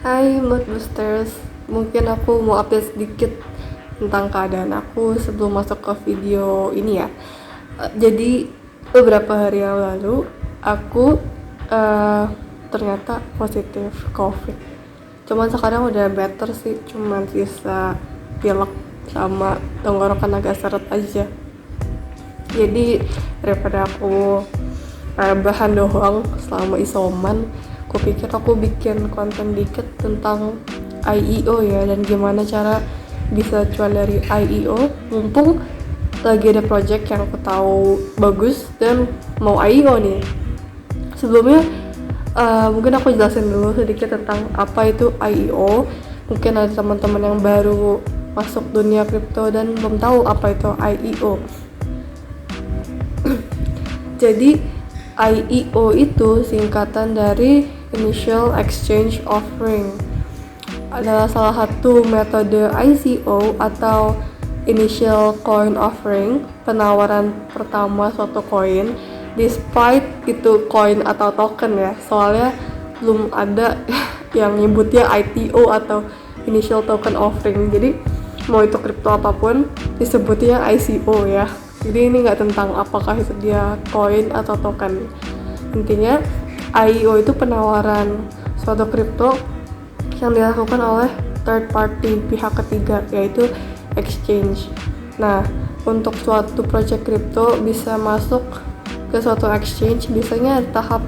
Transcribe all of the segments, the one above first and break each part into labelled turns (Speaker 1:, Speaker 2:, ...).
Speaker 1: Hai Mood Boosters, mungkin aku mau update sedikit tentang keadaan aku sebelum masuk ke video ini ya. Jadi beberapa hari yang lalu aku ternyata positif COVID. Cuman sekarang udah better sih, cuman sisa pilek sama tenggorokan agak seret aja. Jadi daripada aku bahan doang selama isoman, aku pikir aku bikin konten dikit tentang IEO ya, dan gimana cara bisa cuan dari IEO mumpung lagi ada project yang aku tahu bagus dan mau IEO nih. Sebelumnya mungkin aku jelasin dulu sedikit tentang apa itu IEO. Mungkin ada teman-teman yang baru masuk dunia kripto dan belum tahu apa itu IEO. Jadi IEO itu singkatan dari Initial Exchange Offering, adalah salah satu metode ICO atau Initial Coin Offering, penawaran pertama suatu koin, despite itu koin atau token ya, soalnya belum ada yang nyebutnya ITO atau Initial Token Offering. Jadi mau itu kripto apapun disebutnya ICO ya. Jadi ini nggak tentang apakah itu dia koin atau token. Intinya IEO itu penawaran suatu kripto yang dilakukan oleh third party, pihak ketiga, yaitu exchange. Nah, untuk suatu project kripto bisa masuk ke suatu exchange biasanya tahap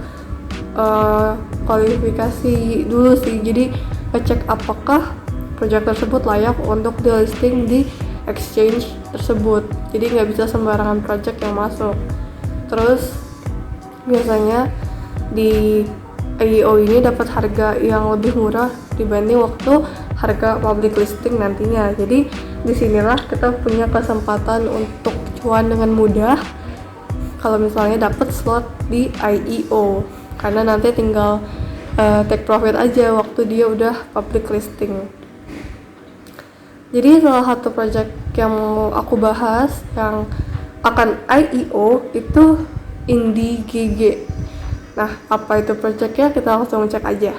Speaker 1: kualifikasi dulu sih. Jadi ngecek apakah project tersebut layak untuk di listing di exchange tersebut. Jadi nggak bisa sembarangan project yang masuk. Terus biasanya di IEO ini dapat harga yang lebih murah dibanding waktu harga public listing nantinya. Jadi disinilah kita punya kesempatan untuk cuan dengan mudah kalau misalnya dapat slot di IEO, karena nanti tinggal take profit aja waktu dia udah public listing. Jadi salah satu project yang mau aku bahas yang akan IEO itu INDIGG. Nah, apa itu projectnya? Kita langsung cek aja.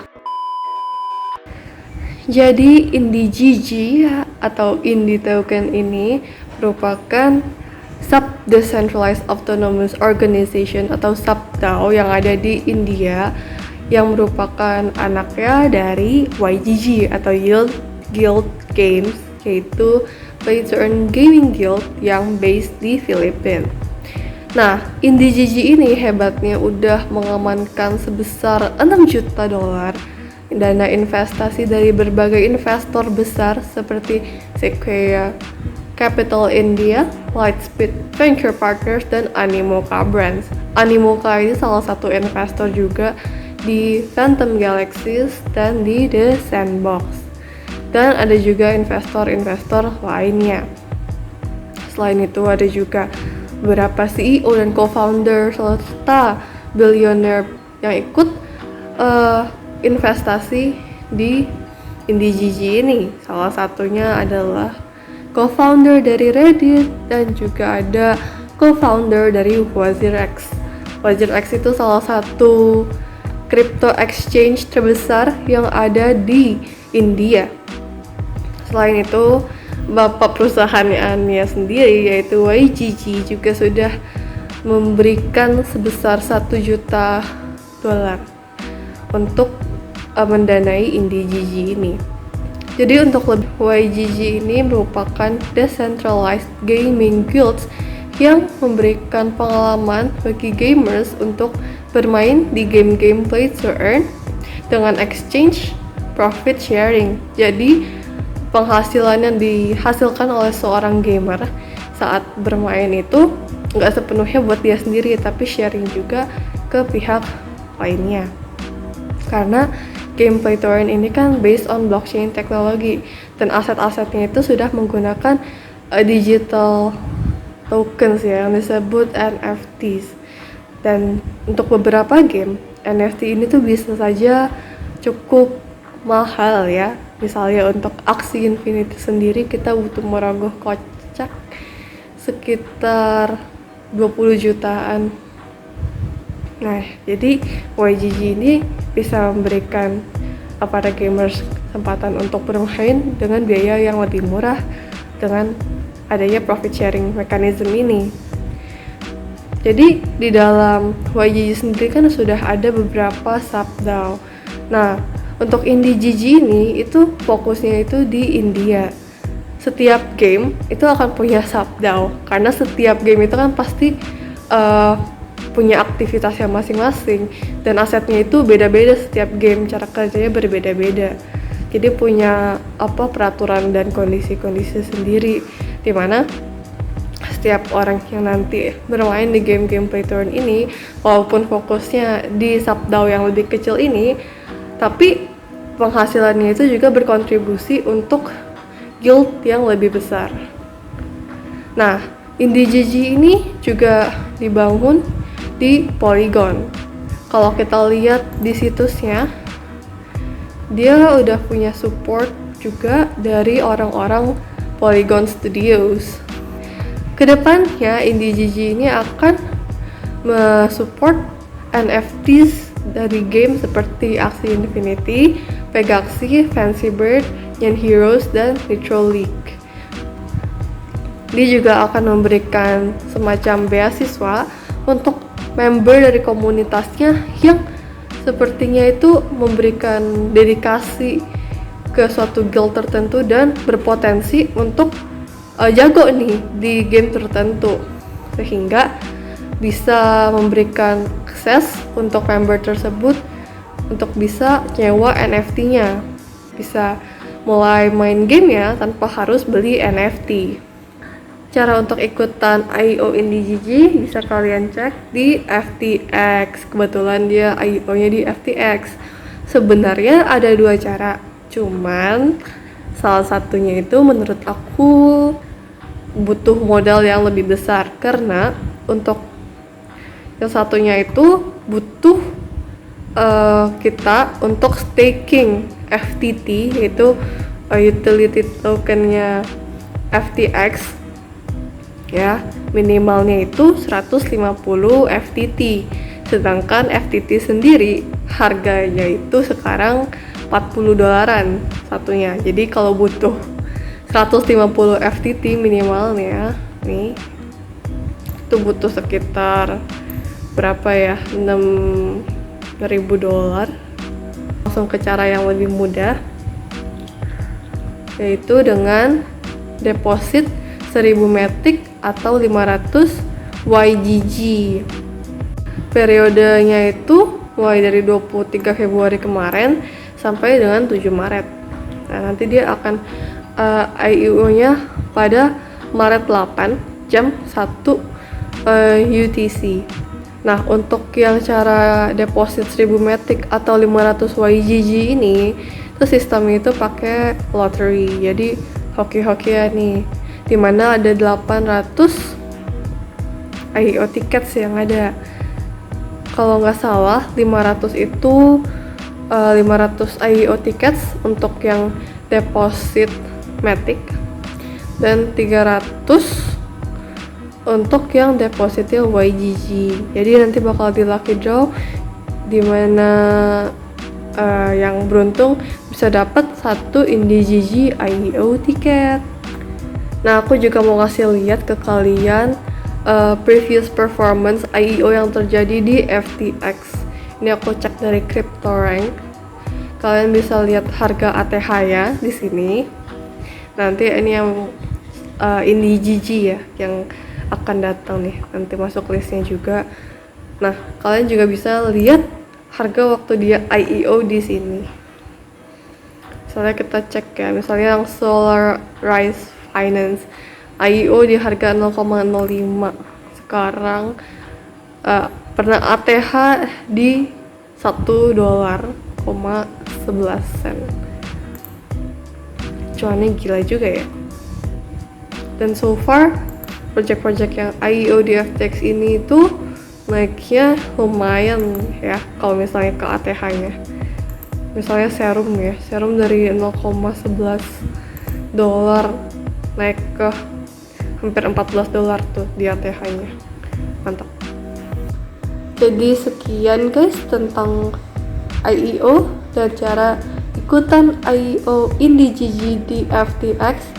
Speaker 1: Jadi INDIGG atau Indi Token ini merupakan Sub Decentralized Autonomous Organization atau SubDAO yang ada di India, yang merupakan anaknya dari YGG atau Yield Guild Games, yaitu Play to Earn Gaming Guild yang based di Filipina. Nah, INDIGG ini hebatnya udah mengamankan sebesar 6 juta dolar dana investasi dari berbagai investor besar seperti Sequoia Capital India, Lightspeed Venture Partners, dan Animoca Brands. Animoca ini salah satu investor juga di Phantom Galaxies dan di The Sandbox. Dan ada juga investor-investor lainnya. Selain itu ada juga beberapa CEO dan co-founder serta billionaire yang ikut investasi di INDIGG ini. Salah satunya adalah co-founder dari Reddit dan juga ada co-founder dari WazirX. WazirX itu salah satu crypto exchange terbesar yang ada di India. Selain itu, bapak perusahaannya sendiri yaitu YGG juga sudah memberikan sebesar 1 juta dolar untuk mendanai INDIGG ini. Jadi untuk YGG ini merupakan decentralized gaming guilds yang memberikan pengalaman bagi gamers untuk bermain di game-game play to earn dengan exchange profit sharing. Jadi penghasilan yang dihasilkan oleh seorang gamer saat bermain itu nggak sepenuhnya buat dia sendiri, tapi sharing juga ke pihak lainnya. Karena game play to earn ini kan based on blockchain teknologi dan aset-asetnya itu sudah menggunakan digital tokens ya, yang disebut NFTs. Dan untuk beberapa game NFT ini tuh bisa saja cukup mahal ya. Misalnya untuk Axie Infinity sendiri kita butuh merogoh kocek sekitar 20 jutaan. Nah, jadi YGG ini bisa memberikan para gamers kesempatan untuk bermain dengan biaya yang lebih murah dengan adanya profit sharing mechanism ini. Jadi di dalam YGG sendiri kan sudah ada beberapa sub-DAO. Nah, untuk IndyGG ini itu fokusnya itu di India. Setiap game itu akan punya sub-DAO karena setiap game itu kan pasti punya aktivitasnya masing-masing dan asetnya itu beda-beda setiap game, cara kerjanya berbeda-beda. Jadi punya peraturan dan kondisi-kondisi sendiri di mana setiap orang yang nanti bermain di game-game play to earn ini walaupun fokusnya di sub-DAO yang lebih kecil ini, tapi penghasilannya itu juga berkontribusi untuk guild yang lebih besar. Nah, IndyGG ini juga dibangun di Polygon. Kalau kita lihat di situsnya, dia udah punya support juga dari orang-orang Polygon Studios. Kedepannya IndyGG ini akan mensupport NFTs dari game seperti Axie Infinity, Pegaxi, Fancy Bird, Yen Heroes, dan Nitro League. Dia juga akan memberikan semacam beasiswa untuk member dari komunitasnya yang sepertinya itu memberikan dedikasi ke suatu guild tertentu dan berpotensi untuk jago nih di game tertentu, sehingga bisa memberikan akses untuk member tersebut untuk bisa nyewa NFT-nya, bisa mulai main game ya tanpa harus beli NFT. Cara untuk ikutan IEO IndyGG bisa kalian cek di FTX. Kebetulan dia IEO-nya di FTX. Sebenarnya ada dua cara, cuman salah satunya itu menurut aku butuh modal yang lebih besar, karena untuk yang satunya itu butuh kita untuk staking FTT, yaitu utility tokennya FTX ya, minimalnya itu 150 FTT, sedangkan FTT sendiri harganya itu sekarang $40 satunya. Jadi kalau butuh 150 FTT minimalnya nih, itu butuh sekitar berapa ya, $6.000. Langsung ke cara yang lebih mudah, yaitu dengan deposit 1000 Matic atau 500 YGG. Periodenya itu mulai dari 23 Februari kemarin sampai dengan 7 Maret. Nah, nanti dia akan IEO-nya pada Maret 8 jam 1 UTC. Nah, untuk yang cara deposit 1000 Matic atau 500 YGG ini, itu sistemnya itu pakai lottery. Jadi hoki-hokian nih, dimana ada 800 IEO tickets yang ada. Kalau nggak salah 500 itu 500 IEO tickets untuk yang deposit Matic dan 300 untuk yang depositnya YGG. Jadi nanti bakal di lucky draw dimana yang beruntung bisa dapat satu IndyGG IEO tiket. Nah, aku juga mau kasih lihat ke kalian previous performance IEO yang terjadi di FTX. Ini aku cek dari CryptoRank. Kalian bisa lihat harga ATH-nya di sini. Nanti ini yang IndyGG ya, yang akan datang nih. Nanti masuk listnya juga. Nah, kalian juga bisa lihat harga waktu dia IEO di sini. Misalnya kita cek ya, misalnya yang Solarise Finance IEO di harga 0,05. Sekarang pernah ATH di $1.11. Cuannya gila juga ya. Dan so far project-project yang IEO di FTX ini tuh naiknya lumayan ya, kalau misalnya ke ATH-nya. Misalnya Serum ya, Serum dari $0,11 naik ke hampir $14 tuh di ATH-nya. Mantap. Jadi sekian guys tentang IEO dan cara ikutan IO IndiGG di FTX.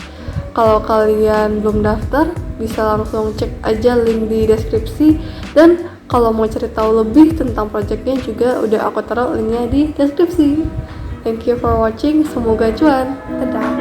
Speaker 1: Kalau kalian belum daftar, bisa langsung cek aja link di deskripsi. Dan kalau mau cari tahu lebih tentang projectnya juga udah aku taruh linknya di deskripsi. Thank you for watching, semoga cuan. Dadah.